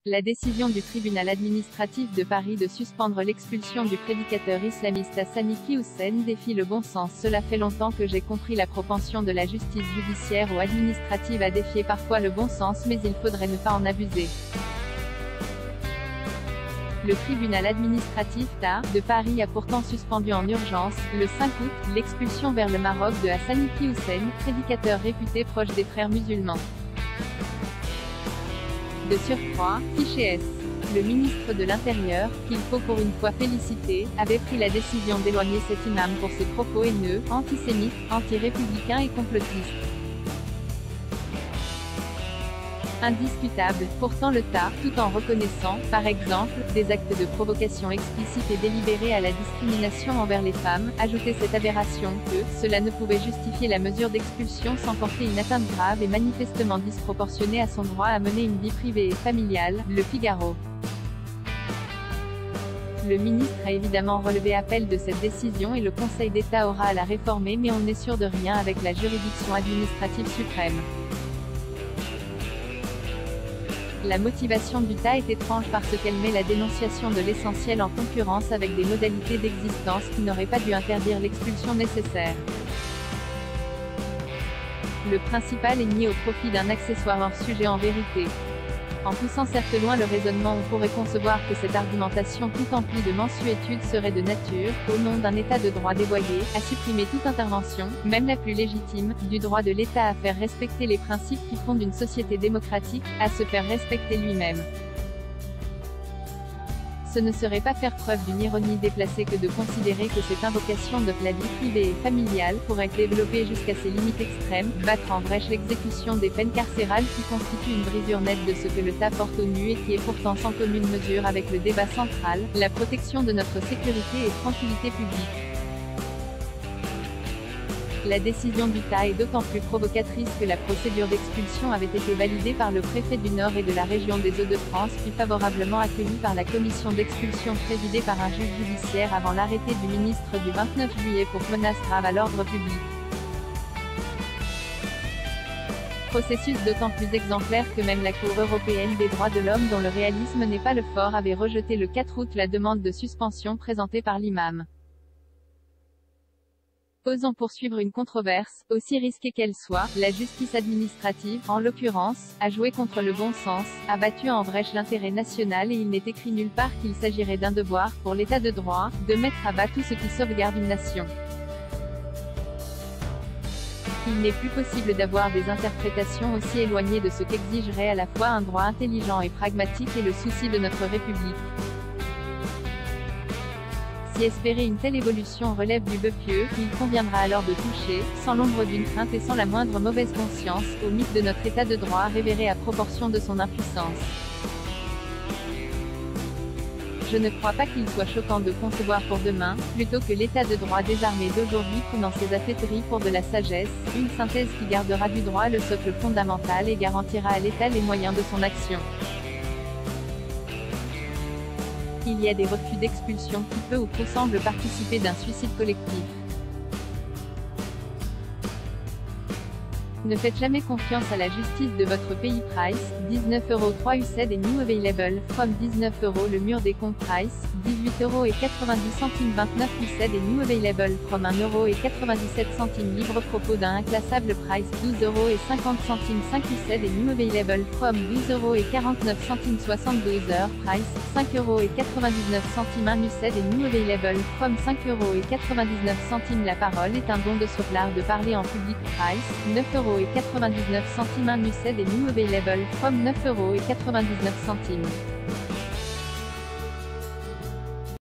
La décision du tribunal administratif de Paris de suspendre l'expulsion du prédicateur islamiste Hassani Hussein défie le bon sens. Cela fait longtemps que j'ai compris la propension de la justice judiciaire ou administrative à défier parfois le bon sens, mais il faudrait ne pas en abuser. Le tribunal administratif de Paris a pourtant suspendu en urgence, le 5 août, l'expulsion vers le Maroc de Hassani Hussein, prédicateur réputé proche des frères musulmans. De surcroît, fiché S. Le ministre de l'Intérieur, qu'il faut pour une fois féliciter, avait pris la décision d'éloigner cet imam pour ses propos haineux, antisémites, anti-républicains et complotistes. Indiscutable, pourtant le tout en reconnaissant, par exemple, des actes de provocation explicites et délibérés à la discrimination envers les femmes, ajoutait cette aberration, que cela ne pouvait justifier la mesure d'expulsion sans porter une atteinte grave et manifestement disproportionnée à son droit à mener une vie privée et familiale, Le Figaro. Le ministre a évidemment relevé appel de cette décision et le Conseil d'État aura à la réformer, mais on n'est sûr de rien avec la juridiction administrative suprême. La motivation du est étrange parce qu'elle met la dénonciation de l'essentiel en concurrence avec des modalités d'existence qui n'auraient pas dû interdire l'expulsion nécessaire. Le principal est mis au profit d'un accessoire hors sujet en vérité. En poussant certes loin le raisonnement, on pourrait concevoir que cette argumentation tout emplie de mansuétude serait de nature, au nom d'un état de droit dévoyé, à supprimer toute intervention, même la plus légitime, du droit de l'État à faire respecter les principes qui fondent une société démocratique, à se faire respecter lui-même. Ce ne serait pas faire preuve d'une ironie déplacée que de considérer que cette invocation de la vie privée et familiale pourrait développer jusqu'à ses limites extrêmes, battre en brèche l'exécution des peines carcérales qui constitue une brisure nette de ce que le porte au nu et qui est pourtant sans commune mesure avec le débat central, la protection de notre sécurité et tranquillité publique. La décision du est d'autant plus provocatrice que la procédure d'expulsion avait été validée par le préfet du Nord et de la région des Hauts-de-France puis favorablement accueillie par la commission d'expulsion présidée par un juge judiciaire avant l'arrêté du ministre du 29 juillet pour menace grave à l'ordre public. Processus d'autant plus exemplaire que même la Cour européenne des droits de l'homme, dont le réalisme n'est pas le fort, avait rejeté le 4 août la demande de suspension présentée par l'imam. Osons poursuivre une controverse, aussi risquée qu'elle soit, la justice administrative, en l'occurrence, a joué contre le bon sens, a battu en brèche l'intérêt national et il n'est écrit nulle part qu'il s'agirait d'un devoir, pour l'état de droit, de mettre à bas tout ce qui sauvegarde une nation. Il n'est plus possible d'avoir des interprétations aussi éloignées de ce qu'exigerait à la fois un droit intelligent et pragmatique et le souci de notre République. Si espérer une telle évolution relève du vœu pieux, il conviendra alors de toucher, sans l'ombre d'une crainte et sans la moindre mauvaise conscience, au mythe de notre état de droit révéré à proportion de son impuissance. Je ne crois pas qu'il soit choquant de concevoir pour demain, plutôt que l'état de droit désarmé d'aujourd'hui prenant ses affaîtries pour de la sagesse, une synthèse qui gardera du droit le socle fondamental et garantira à l'État les moyens de son action. Il y a des refus d'expulsion qui peu ou prou semblent participer d'un suicide collectif. Ne faites jamais confiance à la justice de votre pays. Price, 19,3 UCED et New Available, from 19 € le mur des comptes. Price, 18,90 €, 29 UCED et New Available, from 1,97 € libre propos d'un inclassable. Price, 12,50 €, 5 UCED et New Available, from 12,49 €, 72 heures. Price, 5,99 €, 1 UCED et New Available, from 5,99 €. La parole est un don de sur l'art de parler en public. Price, 9,99 €, 1 UCED et New Available, from 9,99 €.